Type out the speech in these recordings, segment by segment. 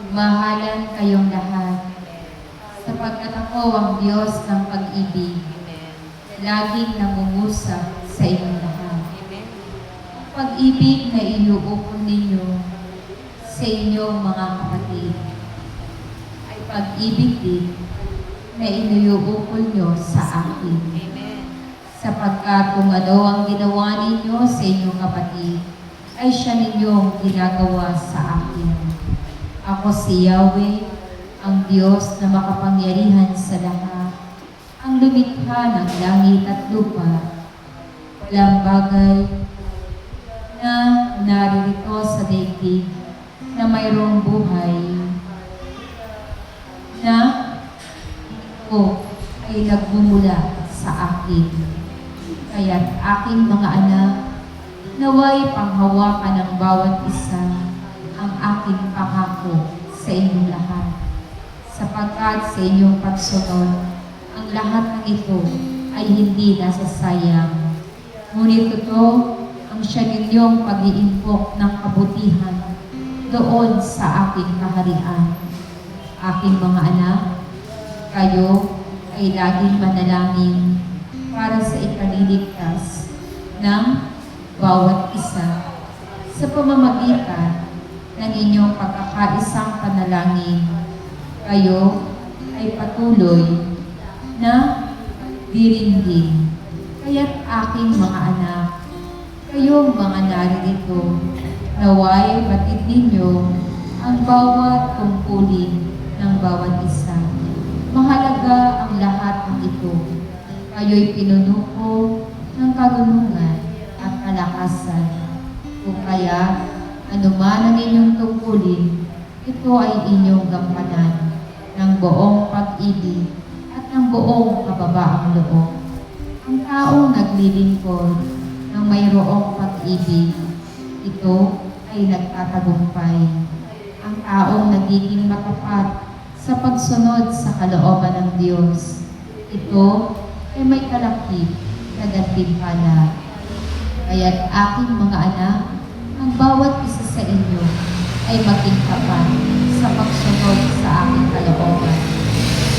Mahalan kayong lahat, sapagkat ako ang Diyos ng pag-ibig, laging nangungusap sa inyong lahat. Ang pag-ibig na inuukol ninyo sa inyong mga kapatid ay pag-ibig din na inuukol nyo sa akin. Sapagkat kung ano ang ginawa ninyo sa inyong kapatid, ay siya ninyong ginagawa sa akin. Ako si Yahweh, ang Diyos na makapangyarihan sa lahat, ang lumikha ng langit at lupa. Walang bagay na naririto sa daigdig na mayroong buhay na ito ay nagmumula sa akin. Kaya't aking mga anak, naway panghawakan ng bawat isa ang aking pangako sa inyong lahat. Sapagkat sa inyong pagsunod, ang lahat ng ito ay hindi nasasayang. Ngunit ito ang siya ninyong pag-iimpok ng kabutihan doon sa aking kaharian. Aking mga anak, kayo ay laging manalangin para sa ikaliligtas ng bawat isa sa pamamagitan ng inyong pagkakaisang panalangin, kayo ay patuloy na diringgin. Kaya't aking mga anak, kayong mga naririto, naway batid ninyo ang bawat tungkulin ng bawat isa. Mahalaga ang lahat ng ito. Kayo'y pinuno ko ng karunungan at kalakasan. Kung kaya, anuman ang inyong tungkulin, ito ay inyong gampanan ng buong pag-ibig at ng buong kababaang loob. Ang taong naglilingkod ng mayroong pag-ibig, ito ay nagtatagumpay. Ang taong nagiging matapat sa pagsunod sa kalooban ng Diyos, ito ay may kalakip na gantimpala. Kaya't aking mga anak, ang bawat isa sa inyo ay maging tapat sa pagsunod sa aking kalooban,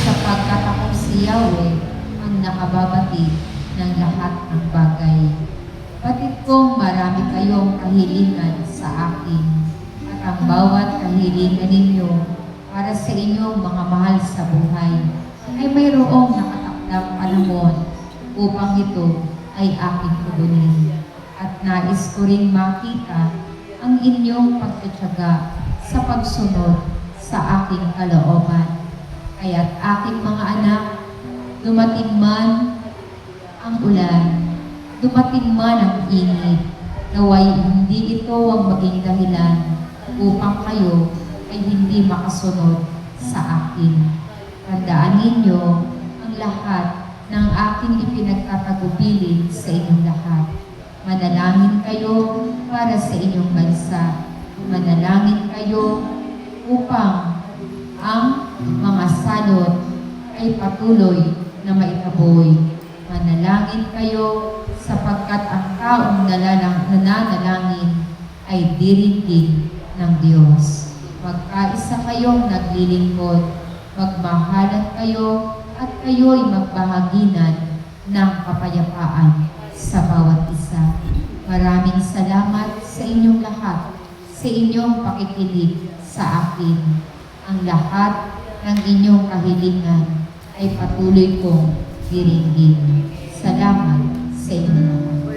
sapagkat akong si Yahweh ang nakababatid ng lahat ng bagay. Batid kong marami kayong kahilingan sa akin, at ang bawat kahilingan ninyo para sa inyong mga mahal sa buhay ay mayroong nakatakdang panahon upang ito ay aking tugunin. At nais ko ring makita ang inyong pagtitiyaga sa pagsunod sa aking kalooban. Kaya't aking mga anak, dumating man ang ulan, dumating man ang init, naway hindi ito ang maging dahilan upang kayo ay hindi makasunod sa akin. Tandaan ninyo ang lahat ng aking ipinagtatagubilin sa inyong lahat. Manalangin kayo para sa inyong bansa. Manalangin kayo upang ang mga salot ay patuloy na maitaboy. Manalangin kayo sapagkat ang taong nananalangin ay diringgin ng Diyos. Magkaisa kayong naglilingkod, magmahalan kayo at kayo'y magbahaginan ng kapayapaan sa bawat isa. Maraming salamat sa inyong lahat, sa inyong pakikinig sa akin. Ang lahat ng inyong kahilingan ay patuloy kong diringgin. Salamat sa inyong lahat.